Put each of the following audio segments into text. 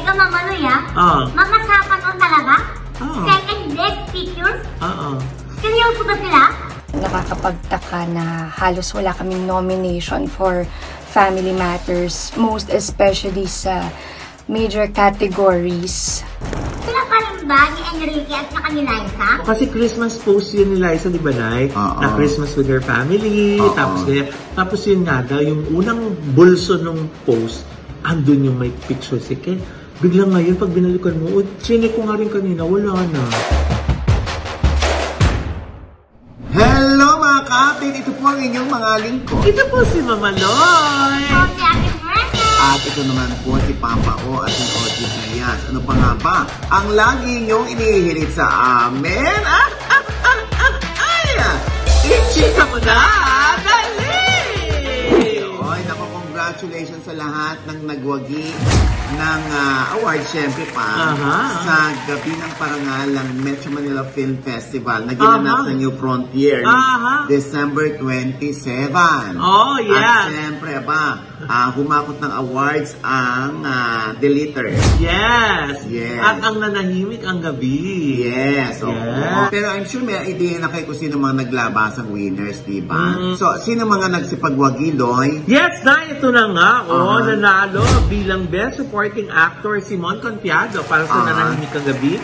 Teka, Mama Luya, mamasapan mo talaga? Second best picture? Seryoso ba sila? Nakakapagtaka na halos wala kaming nomination for Family Matters, most especially sa major categories. Sila pa rin ba ni Enrique at saka ni Liza? Kasi Christmas post yun ni Liza, di ba, Nay? Na Christmas with her family. Tapos yun nga daw, yung unang bulso nung post, andun yung may picture si Ken. Biglang ngayon, pag binalikan mo, chinek ko nga rin kanina, wala na. Hello mga kapit! Ito po ang inyong mga lingkod. Ito po si Mama Loy. Si Ate Miranda. At ito naman po si Papa O at si Audrey Diaz. Ano pa nga ba? Ang lagi niyong inihirit sa amin? Ichika mo na! Dali! Oy, naku, congratulations sa lahat ng nagwagi ng award, syempre pa, sa gabi ng parangal ng Metro Manila Film Festival na ginanap sa New Frontier December 27. Oh, yeah. At syempre, humakot ng awards ang Deleter. Yes. Yes. At ang nanahimik ang gabi. Yes. Yeah. Pero I'm sure may idea na kayo kung sino mga naglabasang winners, diba? So, sino mga nagsipagwagi, Loy? Yes, na ito na nga. Nanalo bilang Best Supporting Actor si Mon Confiado para sa Nanahimik ang Gabi.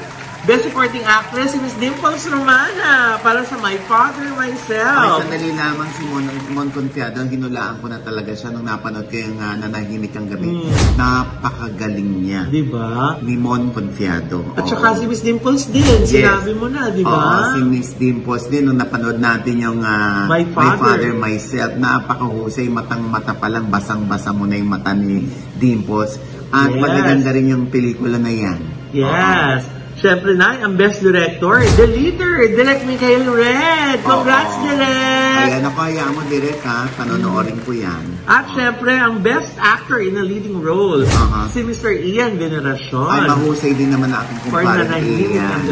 Best Supporting Actress si Miss Dimples Romana para sa My Father, Myself. Ay, sandali lamang si Mon Confiado. Hinulaan ko na talaga siya nung napanood ko yung Nanahimik ang Gabi. Napakagaling niya. Diba? Ni Mon Confiado. At saka si Miss Dimples din. Sinabi mo na, diba? Si Miss Dimples din. Nung napanood natin yung My Father, Myself. Napakahusay. Matang-mata pa lang. Basang-basa mo na yung mata ni Dimples. At magaganda rin yung pelikula na yan. Yes. Siyempre na, ang Best Director, Deleter, Direct Michael Red. Congrats, Direct! Ayan, nakaya mo, Direct, ha? Panonoorin ko yan. At siyempre, ang Best Actor in a Leading Role, si Mr. Ian Veneracion. Ay, mahusay din naman na aking kumpare ni Ian.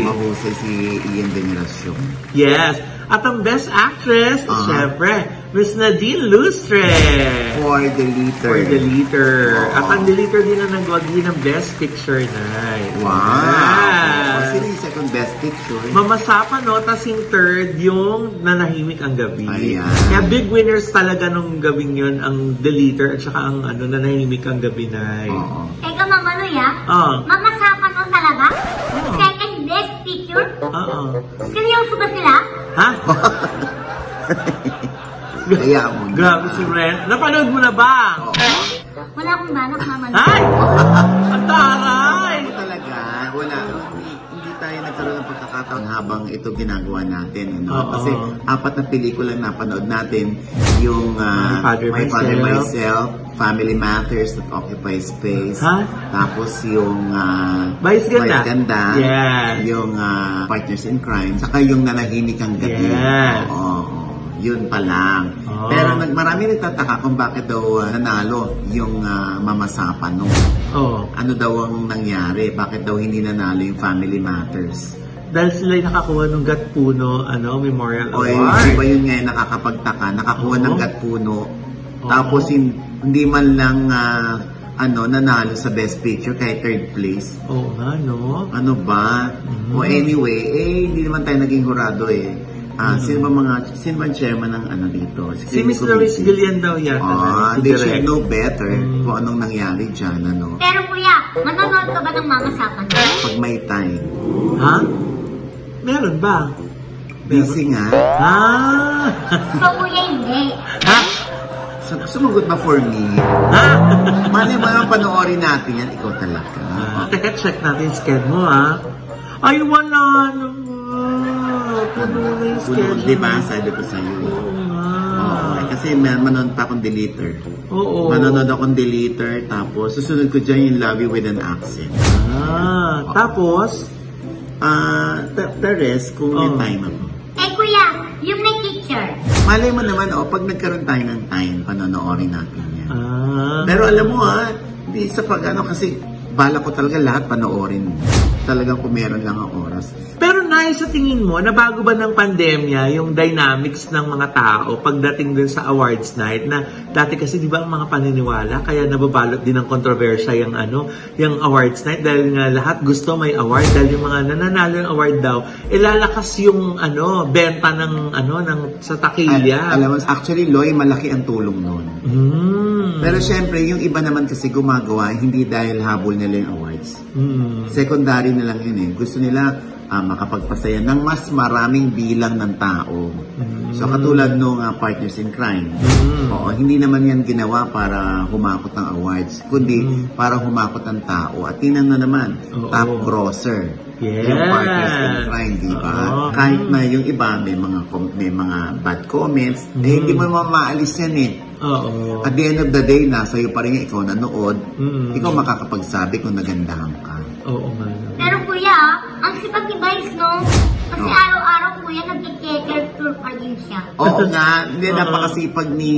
Mahusay si Ian Veneracion. Yes. At ang Best Actress, siyempre, Miss Nadine Lustre. For Deleter. At ang Deleter din ang nagwagi ng Best Picture Night. Wow! Sino yung second Best Picture? Mamasapan, no? Tas yung third, yung Nanahimik ang Gabi. Ayan. Kaya big winners talaga nung gabing yun, ang Deleter at saka ang Nanahimik ang Gabi Night. Teka, Mama Luya, mamasapan mo talaga? Second Best Picture? Seryoso ba sila? Ha? Kaya mo na. Grabe si Ren. Napanood mo na ba? Wala akong balak, Mama Luya. Ay! Ang taray! Talaga, wala. Hindi tayo nagkaroon ng pagkakataon habang ito ginagawa natin. Kasi 4 na pelikula na napanood natin. Yung My Father, Myself, Family Matters That Occupy Space. Tapos yung Vice Ganda. Yes. Yung Partners in Crime. Saka yung Nanahimik ang Gabi. Yes. Yun pa lang. Pero marami nagtataka kung bakit daw nanalo yung Mamasapan no. Ano daw ang nangyari? Bakit daw hindi nanalo yung Family Matters? Dahil sila'y nakakuha ng Gatpuno Memorial Award. Di ba yun nga nakakapagtaka? Nakakuha ng Gatpuno. Tapos hindi man lang nanalo sa Best Picture kahit third place. Oo nga, no? Ano ba? Anyway, hindi naman tayo naging hurado eh. Sino ba chairman ng dito? Si Miss Lois Gillian daw yata. They should know better kung anong nangyari dyan, Pero kuya, manonood ka ba ng Mamasapan? Pag may time. Ha? Meron ba? Busy nga. So kuya, hindi. Ha? Sumugot ba for me? Ha? Mali mga panoorin natin yan, ikaw talaga. Teka, check natin yung schedule mo, ha? Ay, wala naman. Puno, di ba? Sabi ko sa'yo. Kasi manonood pa akong Deleter. Manonood akong Deleter, tapos susunod ko dyan yung Love You With An Accent. Tapos? The rest, kung may time ako. Kuya, yung may picture. Malay mo naman, pag nagkaroon tayo ng time, panonoorin natin yan. Pero alam mo hindi sa kasi bala ko talaga lahat panoorin. Talagang kung meron lang ang oras. Pero Nay, sa tingin mo, nabago ba ng pandemya yung dynamics ng mga tao pagdating dun sa awards night? Na dati kasi di ba ang mga paniniwala, kaya nababalot din ng kontrobersya yung yung awards night dahil nga lahat gusto may award dahil yung mga nananalo yung award daw, ilalakas yung benta ng sa takilya. Alam mo, actually, Loy, malaki ang tulong nun. Pero syempre, yung iba naman kasi gumagawa, hindi dahil habol nila yung awards. Secondary na lang yun eh. Gusto nila makapagpasaya ng mas maraming bilang ng tao. So katulad nung Partners in Crime. Oo, hindi naman yan ginawa para humakot ng awards, kundi para humakot ng tao. At tingnan na naman, top grosser. Yung Partners in Crime, di ba? Kahit na yung iba may mga bad comments, hindi mo mamaalis yan eh. At the end of the day, nasa iyo pa rin ikaw nanood, ikaw makakapagsabi kung nagandahan ka. Pero kuya, ang sipag ni Vice, no? Kasi araw-araw kuya, nag-cater tour pa din siya. Oo nga, hindi napakasipag ni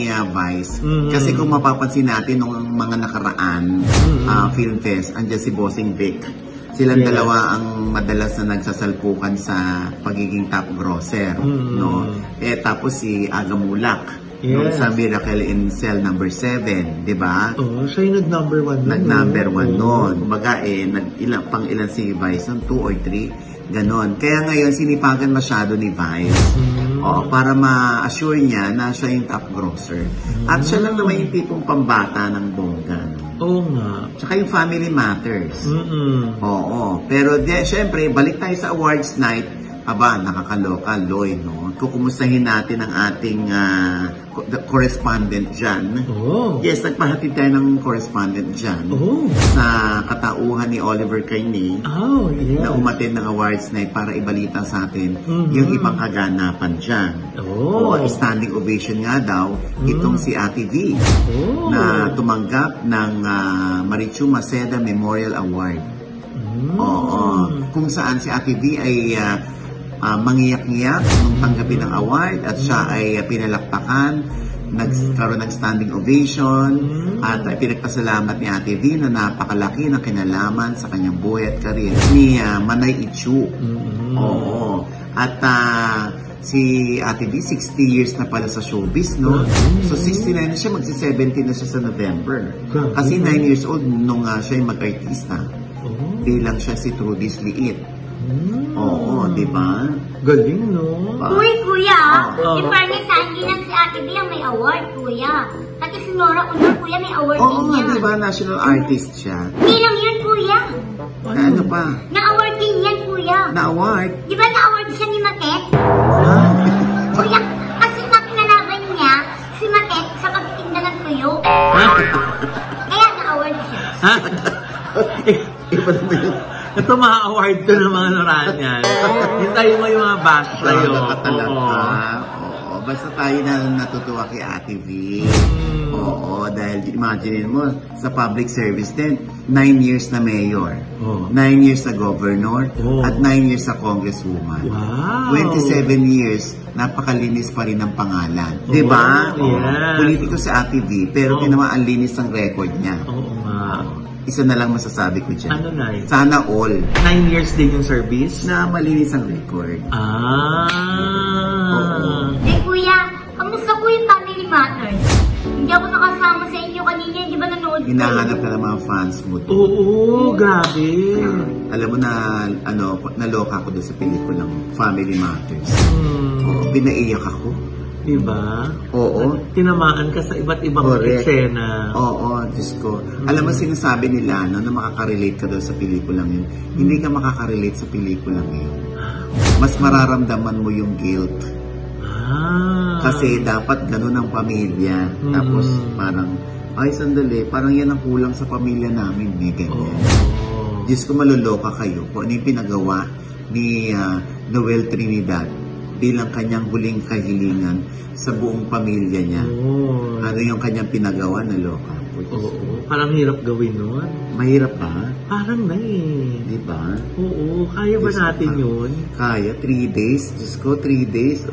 Vice. Kasi kung mapapansin natin nung mga nakaraan Film Fest, andyan si Bossing Vic. Silang dalawa ang madalas na nagsasalpukan sa pagiging top grosser, no? Tapos si Aga Mulak. Sa Miracle in Cell number 7, di ba? Siya yung nag-number 1 nun. Nag-number 1 nun. Kumbaga pang ilan si Vice, 2 or 3, ganon. Kaya ngayon, sinipagan masyado ni Vice. Para ma-assure niya na siya yung top grosser. At siya lang naman yung tipong pambata ng bongga. Oo nga. Tsaka yung Family Matters. Pero syempre, balik tayo sa awards night. Nakakaloka, Loy, no? Kukumustahin natin ang ating correspondent dyan. Yes, nagpahatid tayo ng correspondent dyan sa katauhan ni Oliver Caine na umattend ng awards night para ibalita sa atin yung ibang kaganapan dyan. Standing ovation nga daw itong si Ate V na tumanggap ng Marichu Maceda Memorial Award. Kung saan si Ate V ay mangiyak-ngiyak nung tanggapin ng award at siya ay pinalakpakan, nagkaroon ng standing ovation at pinagpasalamat ni Ate V na napakalaki ng kinalaman sa kanyang buhay at karir ni Manay Ichu. At si Ate V, 60 years na pala sa showbiz, no? So 69 na siya, magsi-70 na siya sa November. Kasi 9 years old nung siya ay mag-artista. Bilang siya si Trudy's Liit. Di ba? Galing, no? Kuya, in fairness, hindi lang si Ate B ang may award, kuya. Pati si Nora Honor, kuya, may award din niya. Di ba? National artist siya. Hindi lang yun, kuya. Ano pa? Na-award din yan, kuya. Na-award? Di ba na-award siya ni Matet? Kuya, kasi nakinalaban niya si Matet sa pagtitinda ng tuyo. Kaya na-award siya. Iba naman yun. Ito mga award to ng mga Noranyan. Hintayin mo yung mga bash sa'yo. Basta tayo na natutuwa kay Ate V. Dahil imagine mo, sa public service din, 9 years na mayor, 9 years na governor, at 9 years na congresswoman. 27 years, napakalinis pa rin ang pangalan. Diba? Politiko si Ate V, pero ginawa ang linis ng record niya. Isa na lang masasabi ko dyan. Ano na yun? Sana all. 9 years din yung service? Na malinis ang record. Kuya, kamusta po yung Family Matters? Hindi ako nakasama sa inyo kanina, di ba nanood ko? Hinahanap ka ng mga fans mo. Grabe. Alam mo na, naloka ako doon sa pelikulang Family Matters. Pinaiyak ako. Diba? Tinamaan ka sa iba't ibang eksena. Diyos ko. Alam mo, sinasabi nila na makaka-relate ka doon sa pelikulang yun. Hindi ka makaka-relate sa pelikulang yun. Mas mararamdaman mo yung guilt. Kasi dapat ganun ang pamilya. Tapos parang, sandali, parang yan ang kulang sa pamilya namin. May ganyan. Diyos ko, maluloka kayo kung ano yung pinagawa ni Noel Trinidad bilang kanyang huling kahilingan sa buong pamilya niya. Ano yung kanyang pinagawa na loka? Parang hirap gawin nun. Mahirap ba? Parang na Di ba? Kaya ba natin yun? Kaya, 3 days. Diyos ko, 3 days.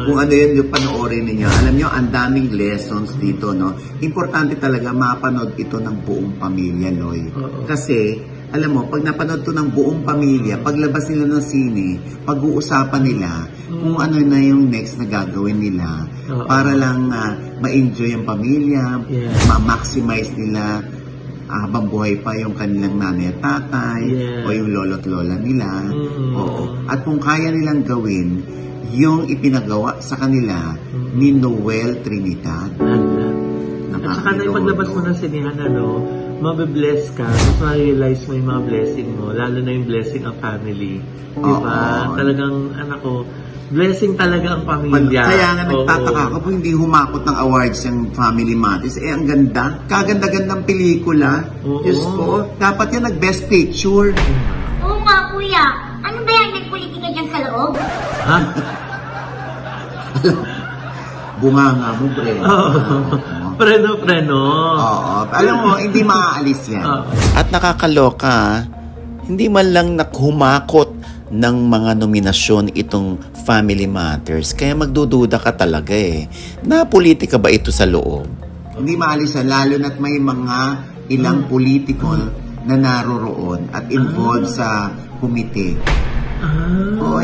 Kung ano yun yung panoorin ninyo. Alam nyo, ang daming lessons dito, no? Importante talaga mapanood ito ng buong pamilya, Loy. Kasi, alam mo, pag napanood to ng buong pamilya, paglabas nila ng sine, pag-uusapan nila kung ano na yung next na gagawin nila para lang ma-enjoy yung pamilya, ma-maximize nila habang buhay pa yung kanilang nanay at tatay o yung lolo at lola nila. Oo. At kung kaya nilang gawin yung ipinagawa sa kanila ni Noel Trinidad. At saka na yung paglabas mo ng sinihan, mabibless ka, mas ma-realize mo yung mga blessing mo, lalo na yung blessing of family. Diba? Talagang, blessing talaga ang pamilya. Kaya nga nagtataka ka po hindi humakot ng awards yung Family Matters. Ang ganda. Kaganda-gandang pelikula. Diyos ko. Dapat yan nag-best picture. Oo nga, kuya. Ano ba yan? Nagpolitika dyan sa loob? Ha? Bunganga mo, pre. Preno. Oo. Alam mo, hindi maaalis yan. At nakakaloka, hindi man lang humakot ng mga nominasyon itong Family Matters. Kaya magdududa ka talaga na politika ba ito sa loob? Hindi maalis yan, lalo na't may mga ilang politiko na naroroon at involved sa komite.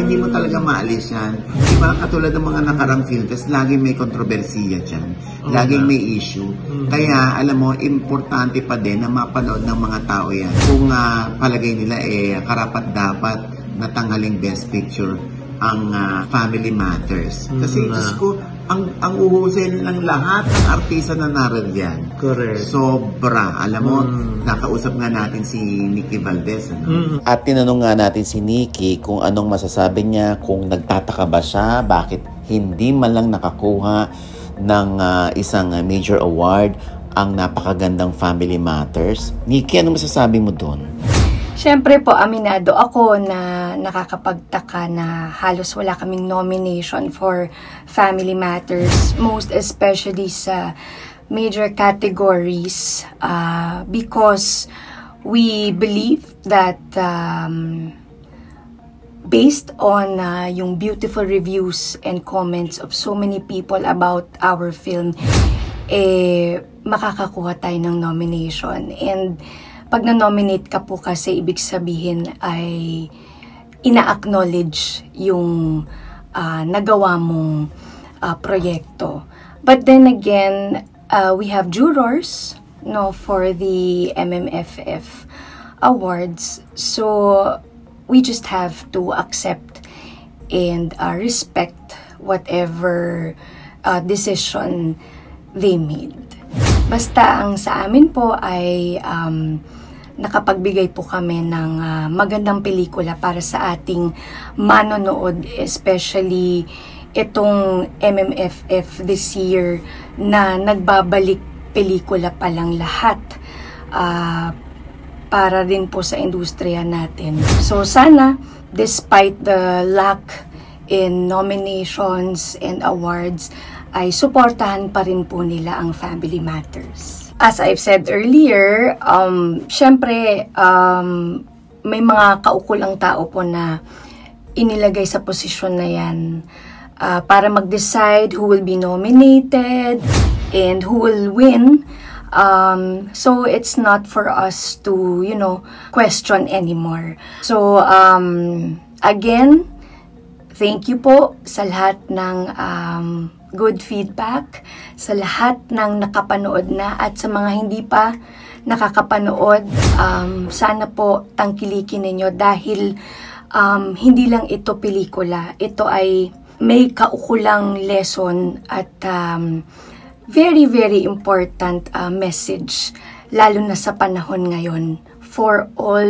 Hindi mo talaga maalis yan. Diba, katulad ng mga nakarang film, kasi laging may kontrobersiya dyan. Laging may issue. Kaya, alam mo, importante pa din na mapanood ng mga tao yan. Kung palagay nila, karapat-dapat na tanghaling best picture ang Family Matters. Kasi, Diyos ko, ang uhusin ng lahat ng artista na naroon yan. Correct. Sobra. Alam mo, nakausap nga natin si Nikki Valdez. At tinanong nga natin si Nikki kung anong masasabi niya, kung nagtataka ba siya, bakit hindi man lang nakakuha ng isang major award ang napakagandang Family Matters. Nikki, anong masasabi mo doon? Siyempre po, aminado ako na nakakapagtaka na halos wala kaming nomination for Family Matters, most especially sa major categories, because we believe that based on yung beautiful reviews and comments of so many people about our film, makakakuha tayo ng nomination. And pag na-nominate ka po kasi, ibig sabihin ay ina-acknowledge yung nagawa mong proyekto. But then again, we have jurors for the MMFF awards. So, we just have to accept and respect whatever decision they made. Basta ang sa amin po ay nakapagbigay po kami ng magandang pelikula para sa ating manonood, especially itong MMFF this year na nagbabalik pelikula pa lang lahat para din po sa industriya natin. So sana, despite the lack in nominations and awards, ay suportahan pa rin po nila ang Family Matters. As I've said earlier, syempre, may mga kaukulang tao po na inilagay sa posisyon na yan para mag-decide who will be nominated and who will win. So it's not for us to, question anymore. So, again, thank you po sa lahat ng good feedback, sa lahat ng nakapanood na at sa mga hindi pa nakakapanood. Sana po tangkilikin ninyo dahil hindi lang ito pelikula. Ito ay may kaukulang lesson at very, very important message, lalo na sa panahon ngayon, for all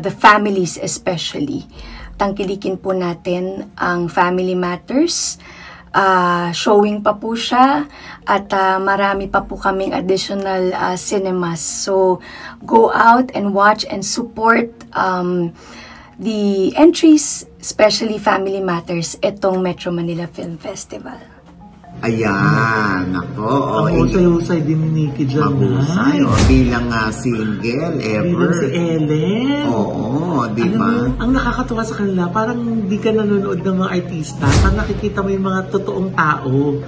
the families especially. Tangkilikin po natin ang Family Matters. Showing pa po siya at marami pa po kaming additional cinemas. So, go out and watch and support the entries, especially Family Matters, itong Metro Manila Film Festival. Ayan, ako. Ang usay-usay din ni Nikki dyan. Mahusay, bilang single ever. Bilang si Ellen. Oo, di ba? Ang nakakatuwa sa kanila, parang hindi ka nanonood ng mga artista, parang nakikita mo yung mga totoong tao.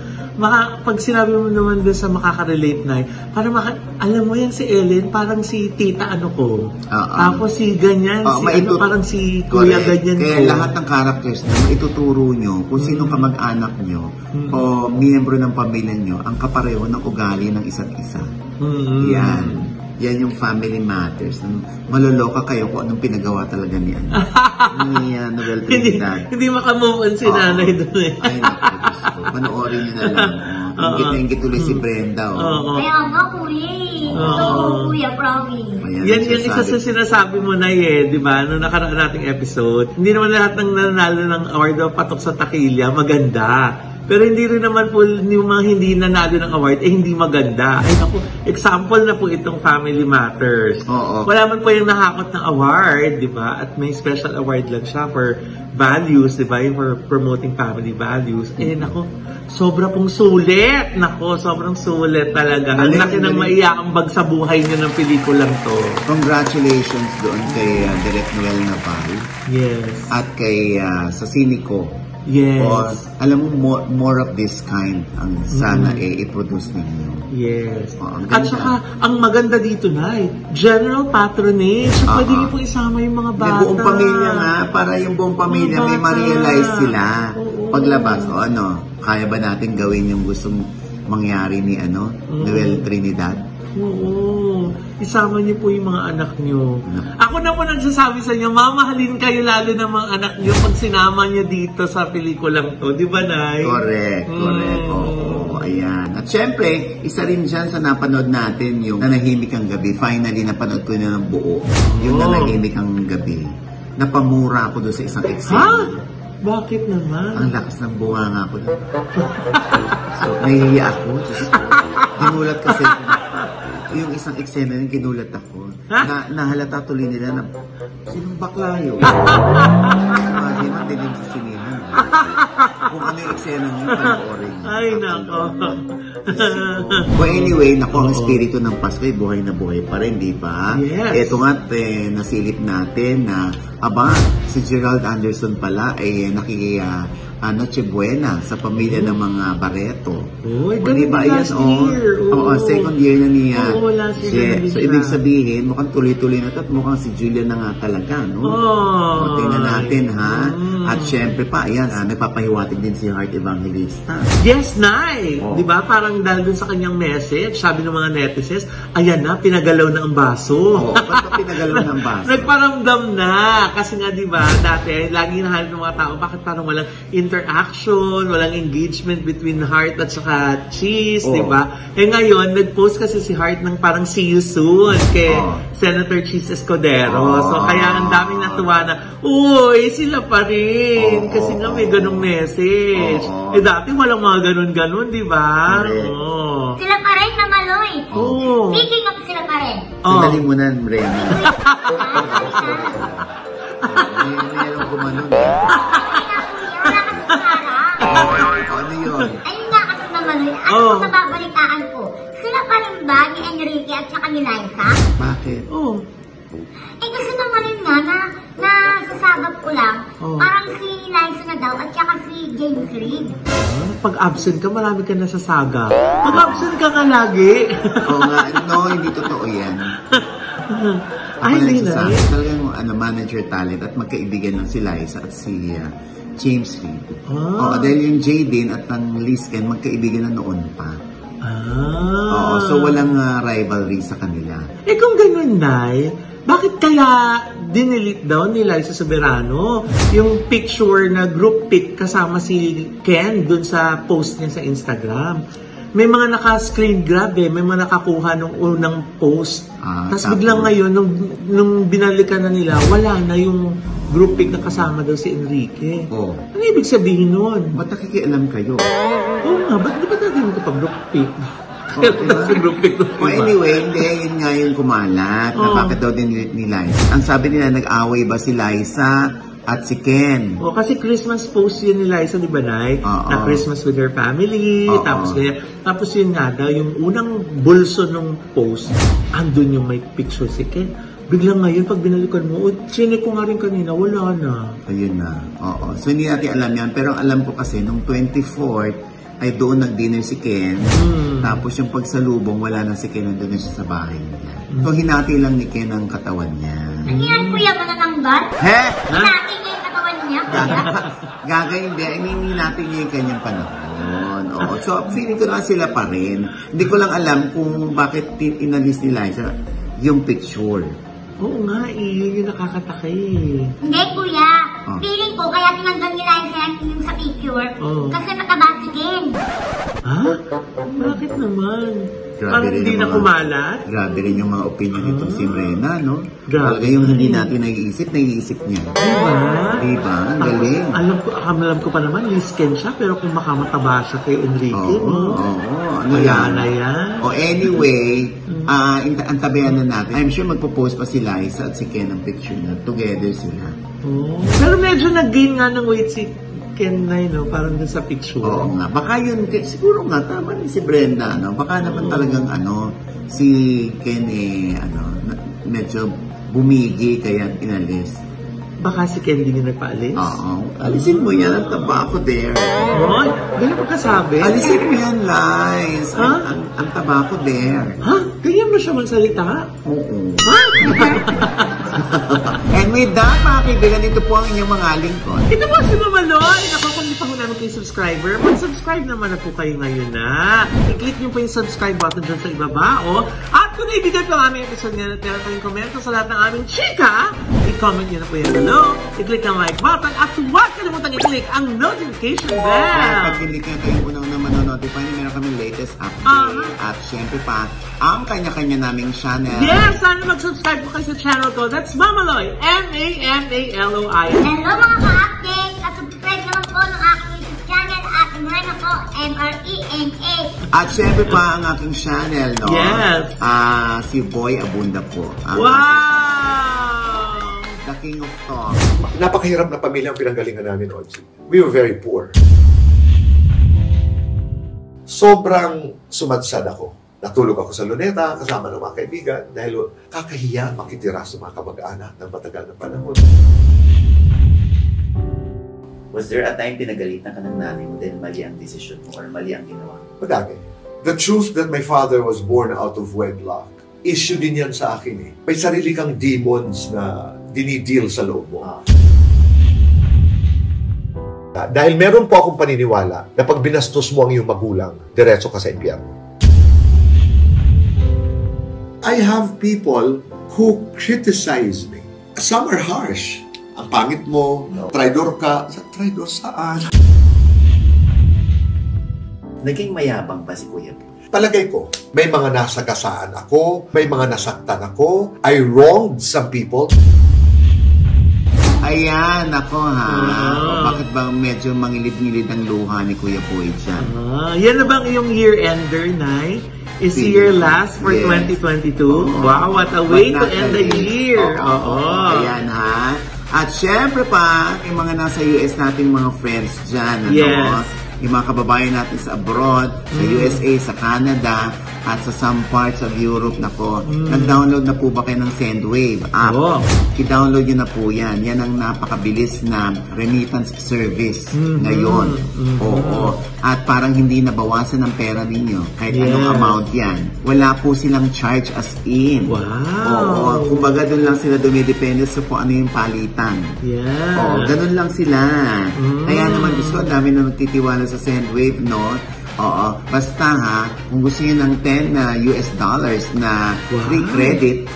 pag sinabi mo naman dun sa makaka-relate na, parang alam mo yan si Ellen, parang si tita ano ko. Tapos si ganyan, parang si kuya ganyan ko. Kaya lahat ng characters na ituturo nyo kung sino ka mag-anak nyo o miyembro ng pamilya nyo ang kapareho ng ugali ng isa't isa. Yan yung Family Matters. Maloloka kayo kung anong pinagawa talaga ni Noel Trinidad. Hindi makamove on si nanay doon eh. Ay, naku, panoorin nyo na lang. Ingit tuloy si Brenda. Kaya nga, kuya. Kuya, promise. Yan yung isa sa sinasabi mo na di ba? Noong nakaraan nating episode, hindi naman lahat ng nanalo ng award o patok sa takilya maganda. Pero hindi rin naman po yung mga hindi nanalo ng award, hindi maganda. Ay naku, example na po itong Family Matters. Wala man po yung nakakot ng award, di ba? At may special award lang siya for values, di ba? For promoting family values. Naku, sobra pong sulit. Naku, sobrang sulit talaga. Ang laki ng maiakambag sa buhay niya ng pelikulang to. Congratulations doon kay Direk Noel Navarro. Yes. At kay sa Sinico. Yes. Or, alam mo, more of this kind ang sana i-produce ninyo. Yes. At saka, ang maganda dito na general patronage. So, pwede niyo po isama yung mga bata. Yung buong pamilya nga, para yung buong pamilya may ma-realize sila. Paglabas, kaya ba natin gawin yung gustong mangyari ni Noel Trinidad? Oo. Isama niyo po yung mga anak niyo. Ako na po nagsasabi sa inyo, mamahalin kayo lalo ng mga anak niyo pag sinama niyo dito sa pelikulang to. Di ba, Nay? Correct. Oo, ayan. At syempre, isa rin dyan sa napanood natin yung Nanahimik ang Gabi. Finally, napanood ko na ng buo. Yung Nanahimik ang Gabi. Napamura ako doon sa isang eksena. Bakit naman? Ang lakas ng bunganga ko doon. So, nahihiya ako. Ginulat kasi yung isang eksena yung ginulat ako. Nahalata tuloy nila na sinong bakla yun? Imagine mo, dilim sa sinihan. Kung ano yung eksena yung panoorin. Ay, nako. Well, anyway, ang espiritu ng Pasko ay buhay na buhay pa rin, di ba? Yes. Ito nga, nasilip natin na, si Gerald Anderson pala ay Noche Buena sa pamilya ng mga Barreto. Diba, last year. Second year na niya. Last year. So, ibig sabihin, mukhang tuloy-tuloy na ito at mukhang si Julia na nga talaga, no? Tingnan natin, ha? At syempre pa, nagpapahiwatig din si Heart Evangelista. Yes, Nay! Diba, parang dahil dun sa kanyang message, sabi ng mga netizens, ayan na, pinagalaw na ang baso. Ba't ba pinagalaw na ang baso? Nagparamdam na. Kasi nga, diba, dati, lagi nahanap ng mga tao, bakit parang walang interaction, walang engagement between Heart at saka Cheese, di ba? Ngayon, nag-post kasi si Heart ng parang see you soon kay Senator Cheese Escudero. So, kaya ang daming natuwa na, uy, sila pa rin. Kasi nga may ganong message. Dati walang mga ganon-ganon, di ba? Sila pa rin na Maloy. Speaking of sila pa rin. Sinaling mo na, Remy. Mayroon kumanon. Ano yun? Ayun nga kasi naman, ano sa babalitaan ko, sila pa rin ba ni Enrique at saka ni Liza? Bakit? Kasi naman yun nga, nasasabag ko lang, parang si Liza na daw at saka si James Reid. Pag absent ka, marami ka nasasaga. Pag absent ka nga lagi. Hindi totoo yan. Ay, hindi na. Talagang manager talent at magkaibigan ng si Liza at si James Reid. Dahil yung Jaden at ang Liz Ken magkaibigan na noon pa. So walang rivalry sa kanila. Kung ganun, Nay, bakit kaya dinilit daw ni Liza Soberano yung picture na group pic kasama si Ken dun sa post niya sa Instagram? May mga naka-screen grab may mga nakakuha nung unang post. Tapos biglang ngayon, nung binalikan na nila, wala na yung group pic na kasama daw si Enrique. Ano ibig sabihin nun? Ba't nakikialam kayo? Ba't di ba natin magkapag-group pic? Anyway, yun nga yung kumalat na bakit daw din ni Liza. Ang sabi nila, nag-away ba si Liza at si Ken? Kasi Christmas post yun ni Liza, di ba, Nay? Na Christmas with her family. Tapos yun nga daw, yung unang bulso nung post, andun yung may picture si Ken. Biglang ngayon, pag binalikan mo, chinek ko nga rin kanina, wala na. Ayun na. So hindi natin alam yan. Pero alam ko kasi, nung 24th, ay doon nag-dinner si Ken. Tapos yung pagsalubong, wala na si Ken, nandun na siya sa bahay niya. So, hinati lang ni Ken ang katawan niya. Hindi yan kuya manananggal? He? Hinati niya yung katawan niya, kuya? Gagay, hindi. I mean, hinati niya yung kanyang panahon. Oo. So, feeling ko naman sila pa rin. Hindi ko lang alam kung bakit inalis ni Liza yung picture. Oo nga, yun yung nakakatakay eh. Hindi, kuya. Feeling ko, kaya tinanggal nila yung sa picture. Kasi mataba si Ken. Ha? Bakit naman? Grabe Parang rin hindi yung na mga- kumalat? Grabe rin yung mga opinion nitong si Rena, no? Grabe. Talaga yung hindi natin naiisip niya. Diba? Diba? Ang galing. Alam ko pa naman, Miss Ken siya, pero kung makamataba siya kay Enrique, Oo, ano wala yan? na yan. Anyway, ang tabayan na natin. I'm sure magpo-post pa si Liza at si Ken ng picture na together sila. Pero medyo nag-gain nga ng weight si Ken na no? Parang dun sa picture. Oo nga. Baka yun, siguro nga, tama rin si Brenda, no? Baka naman talagang, si Ken, medyo bumigi, kaya inalis. Baka si Ken din yung nagpaalis? Oo. Alisin mo yan, ang taba ko there. Ay, ganun mo kasabi? Alisin mo yan, Liz. Ha? Ang taba ko there. Ha? Ganyan mo siya magsalita? Oo. Ha? And with that, mga kaibigan, ito po ang inyong mga lingkod. Ito po si Mama Loy. Ako, kung di pa ho namin kayo subscriber, mag-subscribe naman na po kayo ngayon na. I-click nyo po yung subscribe button dyan sa ibaba, At kung naibigan po ang aming episode ngayon at meron kayong komento sa lahat ng aming chika, i-comment nyo na po yan below. I-click ang like button at huwag kalimutan i-click ang notification bell. Pag hindi kayo unang naman notify, meron kami latest update. At syempre pa, ang kanya-kanya naming channel. Yes! Sana mag-subscribe po kayo sa channel ko. That's Mama Loy. M-A-M-A-L-O-I. Hello mga ka-update! At subscribe naman po ng aking YouTube channel at Rena ko, M-R-E-N-A. At syempre pa ang aking channel, no? Yes. Si Boy Abunda po. Wow! The King of Talk. Napakahirap na pamilya ang pinanggalingan namin, Oji. We were very poor. Sobrang sumadsad ako. Natulog ako sa luneta kasama ng mga kaibigan dahil kakahiya makitira sa mga kamag-anak ng matagal na panahon. Was there a time pinagalitan ka ng nanay mo dahil mali ang desisyon mo or mali ang ginawa? Madami. The truth that my father was born out of wedlock, issue din yan sa akin eh. May sarili kang demons na dinideal sa loob mo. Dahil meron po akong paniniwala na pag binastos mo ang iyong magulang, diretso ka sa impyerno. I have people who criticize me. Some are harsh. Ang pangit mo, traidor ka. Traidor saan? Naging mayabang ba si Kuya Po? Palagay ko, may mga nasagasaan ako, may mga nasaktan ako, I wronged some people. Ayan, ako Bakit ba medyo mangilid-ngilid ang luha ni Kuya Boy dyan? Yan na bang iyong year-ender, Nay? Is the year last for 2022? Wow, what a way to end the year! Ayan At syempre pa, yung mga nasa US nating mga friends dyan, yung mga kababayan natin sa abroad, sa USA, sa Canada, at sa some parts of Europe, nag-download na po ba kayo ng Sendwave app? I-download nyo na po yan. Yan ang napakabilis na remittance service ngayon. At parang hindi nabawasan ng pera ninyo. Kahit anong amount yan. Wala po silang charge as in. Kumbaga doon lang sila dumidepende sa kung ano yung palitan. Ganun lang sila. Kaya naman gusto, dami na nagtitiwala sa Sendwave, no? Basta kung gusto nyo ng $10 na free credit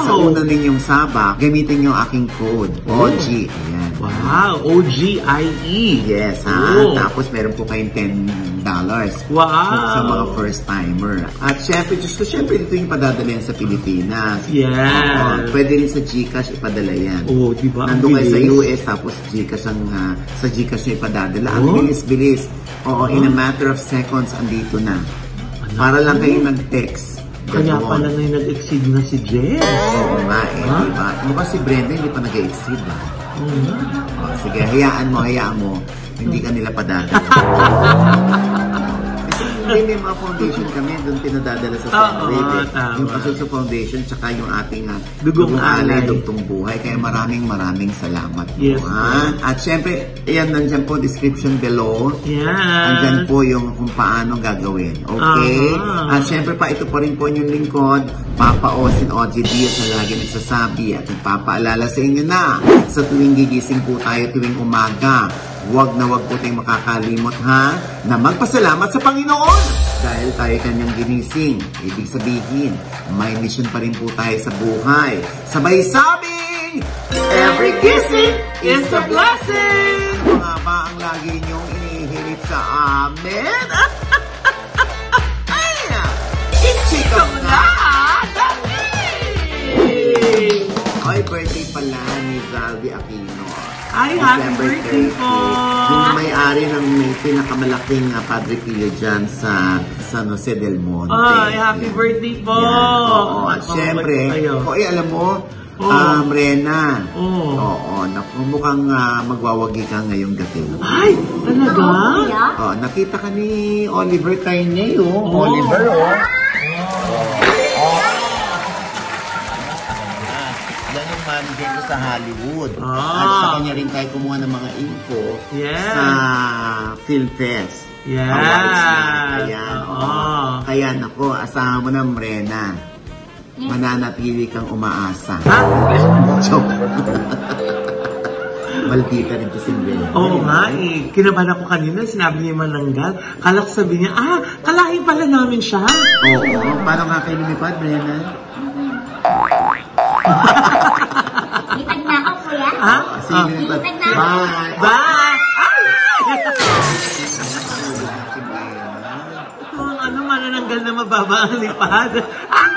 sa una ninyong sabak, gamitin nyo aking code, OG. Ayan. Wow, OGIE. Yes, Tapos meron po kayong $10 sa mga first-timer. At syempre dito yung padadala yan sa Pilipinas. Pwede rin sa GCash ipadala yan. Diba? Nandun kayo sa US, tapos GCash sa GCash nyo ipadadala. Ang bilis-bilis. In a matter of seconds, andito na. Para lang kayong nag-text. Kaya pala na yung nag-exceed na si Jess. Oo nga diba? Mukhang si Brenda hindi pa nag-exceed Sige, hayaan mo. Hindi ka nila padadala. May mga foundation kami doon pinadadala sa Senway. Yung Asuso Foundation, tsaka yung ating Dugong Alay, Dugtong Buhay. Kaya maraming salamat po. Yes, At syempre, ayan, nandyan po description below. Andyan po yung kung paano gagawin. Okay? At syempre pa, ito pa rin po yung lingkod, Papa Osin OG Diaz na lagi nagsasabi at nagpapaalala sa inyo na sa tuwing gigising po tayo tuwing umaga, wag po tayong makakalimot na magpasalamat sa Panginoon dahil tayo kanyang ginising. Ibig sabihin, may mission pa rin po tayo sa buhay. Sabay sabing, every gising is a blessing! Mga ba ang lagi niyong inihilit sa amin? Ichikaw na! Ay, birthday pala ni Zalvi Aquino. Ay, happy birthday po! Yung may-ari ng may pinakamalaking Padre Pio dyan sa San Jose del Monte. Ay, happy birthday po! Oo, at syempre, alam mo, Rena. Oo, mukhang magwawagi ka ngayong gatil. Ay, talaga? Nakita ka ni Oliver Carne, Oliver, yan yung manager ko sa Hollywood. At sa kanya rin tayo kumuha ng mga info sa Filmfest. Kaya nako, asahan mo na, Rena. Mananatili kang umaasa. Maldita rin to si Rena. Oo nga eh. Kinabahan ako kanina, sinabi niya mananggal. Kala ko sabi niya, kalahin pala namin siya. Oo, paano nga kayo lumipad, Rena? Lipad na ako, kuya. Sige, lipad na ako. Bye! Bye! Ito ang manananggal na mababa ang lipad. Ay!